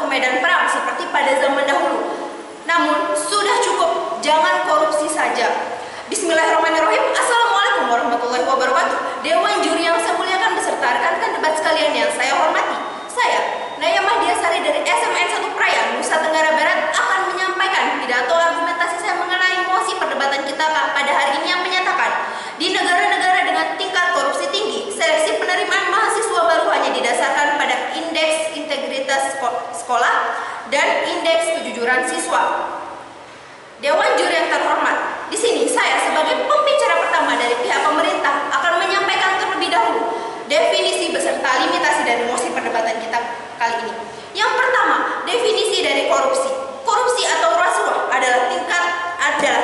medan perang seperti pada zaman dahulu. Namun, sudah cukup, jangan korupsi saja. Bismillahirrahmanirrahim. Assalamualaikum warahmatullahi wabarakatuh. Dewan juri yang saya muliakan beserta rekan-rekan debat sekalian yang saya hormati. Saya, Naya Mahdiasari dari SMN 1 Praia, Nusa Tenggara Barat akan menyampaikan pidato argumentasi saya mengenai mosi perdebatan kita pada hari ini yang menyatakan di negara-negara dengan tingkat korupsi tinggi, seleksi penerimaan mahasiswa baru hanya didasarkan pada indeks integritas sekolah dan indeks kejujuran siswa. Dewan juri yang terhormat, di sini saya sebagai pembicara pertama dari pihak pemerintah akan menyampaikan terlebih dahulu definisi beserta limitasi dari mosi perdebatan kita kali ini. Yang pertama, definisi dari korupsi. Korupsi atau rasuah adalah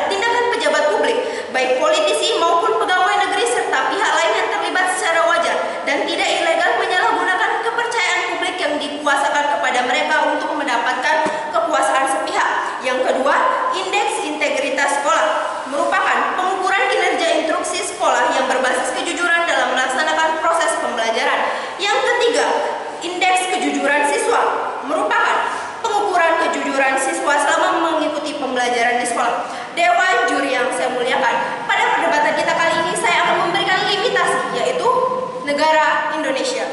tindakan pejabat publik, baik politisi maupun pegawai negeri serta pihak lain yang terlibat secara wajar dan tidak ilegal menyalahgunakan kepercayaan publik yang dikuasakan kepada mereka untuk mendapatkan kekuasaan sepihak. Yang kedua, indeks integritas sekolah merupakan pengukuran kinerja instruksi sekolah yang berbasis kejujuran dalam melaksanakan proses pembelajaran. Yang ketiga, indeks kejujuran siswa merupakan pengukuran kejujuran siswa selama mengikuti pembelajaran di sekolah. Dewan juri yang saya muliakan, pada perdebatan kita kali ini saya akan memberikan limitasi, yaitu negara Indonesia.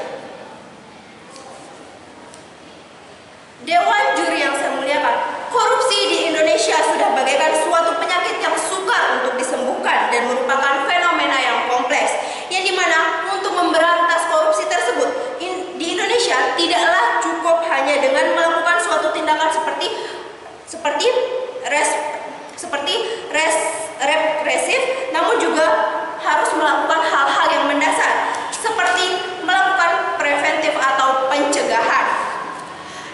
Dewan juri yang saya muliakan, korupsi di Indonesia sudah bagaikan suatu penyakit yang sukar untuk disembuhkan dan merupakan fenomena yang kompleks, yang dimana untuk memberantas korupsi tersebut di Indonesia tidaklah cukup hanya dengan melakukan suatu tindakan seperti represif, namun juga harus melakukan hal-hal yang mendasar seperti melakukan preventif atau pencegahan.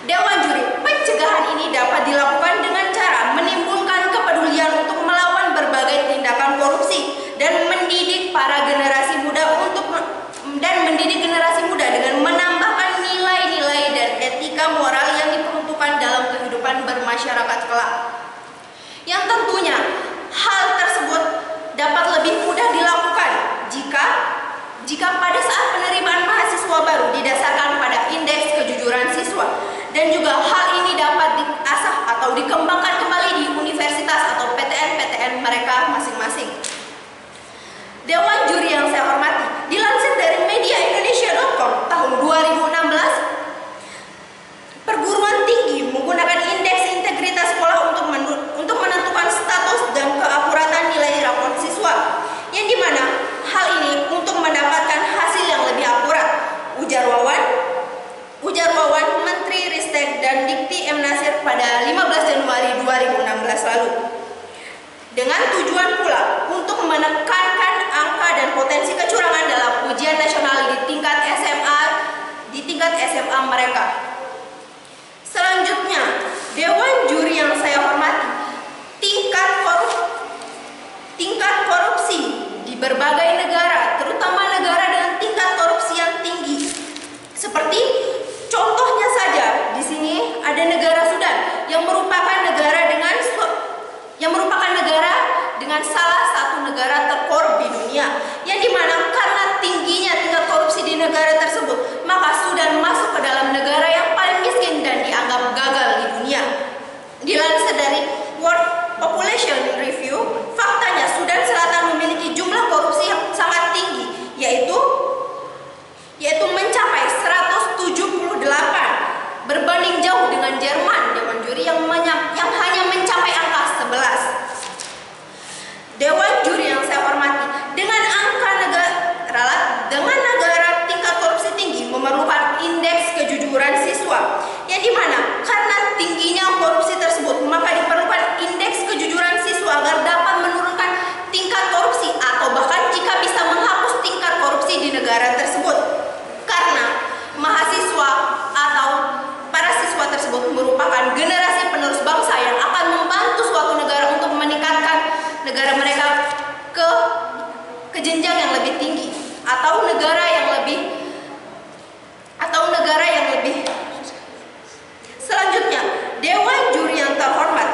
Dewan juri, pencegahan ini dapat dilakukan dengan cara menimbulkan kepedulian untuk melawan berbagai tindakan korupsi dan mendidik generasi muda dengan menambahkan nilai-nilai dan etika moral yang diperuntukkan dalam kehidupan bermasyarakat kelak. Yang tentunya hal tersebut dapat lebih mudah dilakukan jika pada saat penerimaan mahasiswa baru didasarkan pada indeks kejujuran siswa, dan juga hal ini dapat diasah atau dikembangkan kembali di universitas atau PTN-PTN mereka masing-masing. Dewan juri yang saya hormati, dilansir dari mediaindonesia.com tahun 2016, perguruan tinggi menggunakan indeks integritas sekolah untuk menentukan status dan keakuratan nilai rapor siswa, yang dimana hal ini untuk mendapatkan hasil yang lebih akurat. Ujar Wawan Menteri Ristek dan Dikti M. Nasir pada 15 Januari 2016 lalu. Dengan tujuan pula untuk menekankan angka dan potensi kecurangan dalam ujian nasional di tingkat SMA mereka. Selanjutnya, Dewan juri yang saya hormati, tingkat korupsi di berbagai negara, terutama negara dengan tingkat korupsi yang tinggi. Seperti contohnya saja, di sini ada negara Sudan yang merupakan negara dengan salah satu negara terkorup di dunia, yang dimana karena tingginya tingkat korupsi di negara tersebut, maka Sudan masuk ke dalam negara yang paling miskin dan dianggap gagal di dunia. Dilansir dari World Population Review, faktanya Sudan Selatan memiliki jumlah korupsi yang sangat tinggi, yaitu mencapai 178, berbanding jauh dengan Jerman, Dewan juri yang hanya mencapai angka 11. Dewan juri yang saya hormati, dengan negara tingkat korupsi tinggi memerlukan indeks kejujuran siswa, yang dimana karena tingginya korupsi tersebut maka diperlukan indeks kejujuran siswa agar dapat menurunkan tingkat korupsi atau bahkan jika bisa menghapus tingkat korupsi di negara tersebut, karena mahasiswa atau para siswa tersebut merupakan generasi penerus bangsa yang akan membantu suatu negara untuk meningkatkan negara mereka ke jenjang yang lebih tinggi atau negara yang lebih. Selanjutnya, Dewan juri yang terhormat,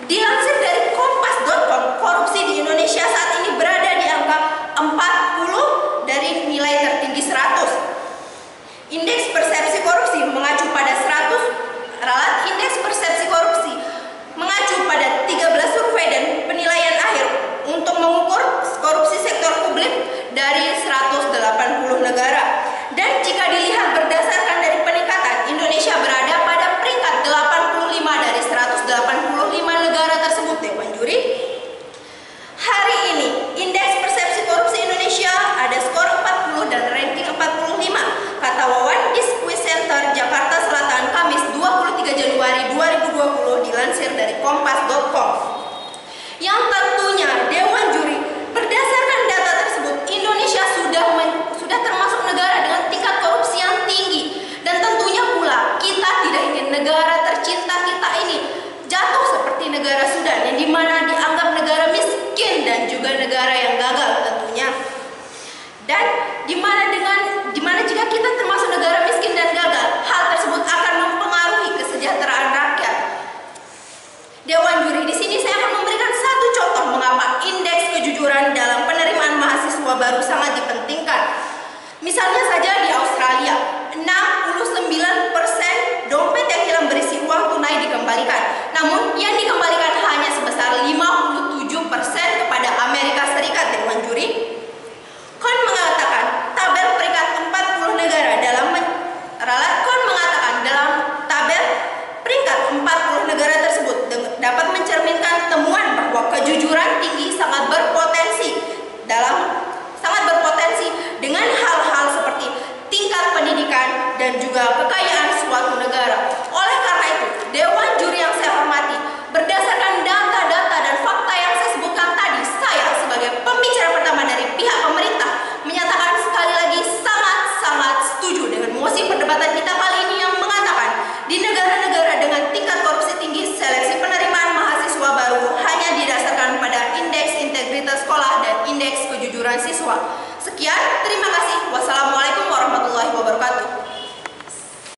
dilansir dari kompas.com, korupsi di Indonesia saat ini berada di angka 40 dari nilai tertinggi 100. Indeks persepsi korupsi mengacu pada 100 Ralat Indeks Persepsi Korupsi mengacu pada 13 survei dan penilaian akhir untuk mengukur korupsi sektor publik dari 180 negara. Dan jika dilihat berdasarkan dari peningkatan, Indonesia berada pada peringkat 85 dari 185 negara tersebut, Dewan Juri. Hari ini, Indeks Persepsi Korupsi Indonesia ada skor 40 dan ranking 45, kata Wawan di Squiz Center, Jakarta Selatan, Kamis 23 Januari 2020, dilansir dari kompas.com. Yang tentunya, Dewan Juri, berdasarkan data tersebut, Indonesia sudah termasuk negara dengan tingkat korupsi yang tinggi. Dan tentunya pula, kita tidak ingin negara tercinta kita ini jatuh seperti negara Sudan, yang dimana dianggap negara miskin dan juga negara yang gagal tentunya. Dan dimana jika kita termasuk negara miskin dan gagal, hal tersebut akan mempengaruhi kesejahteraan rakyat. Dewan Juri, di sini saya akan memberikan satu contoh mengapa indeks kejujuran dalam penerimaan mahasiswa baru sangat dipentingkan. Misalnya saja di Australia, 69% dompet yang hilang berisi uang tunai dikembalikan. Namun yang dikembalikan hanya sebesar 57% kepada Amerika Serikat, Dewan Juri. Kon mengatakan tabel peringkat 40 negara dalam tabel peringkat 40 negara tersebut dapat mencerminkan temuan bahwa kejujuran tinggi sangat berpotensi dengan hal-hal seperti tingkat pendidikan dan juga kekayaan suatu negara. Oleh karena itu, Dewan Juri yang saya hormati, berdasarkan data-data dan fakta yang saya sebutkan tadi, saya sebagai pembicara pertama dari pihak pemerintah menyatakan sekali lagi sangat-sangat setuju dengan mosi perdebatan kita kali ini yang mengatakan di negara-negara dengan tingkat korupsi tinggi, seleksi penerimaan mahasiswa baru hanya didasarkan pada indeks integritas sekolah dan indeks kejujuran siswa. Sekian, terima kasih. Wassalamualaikum warahmatullahi wabarakatuh.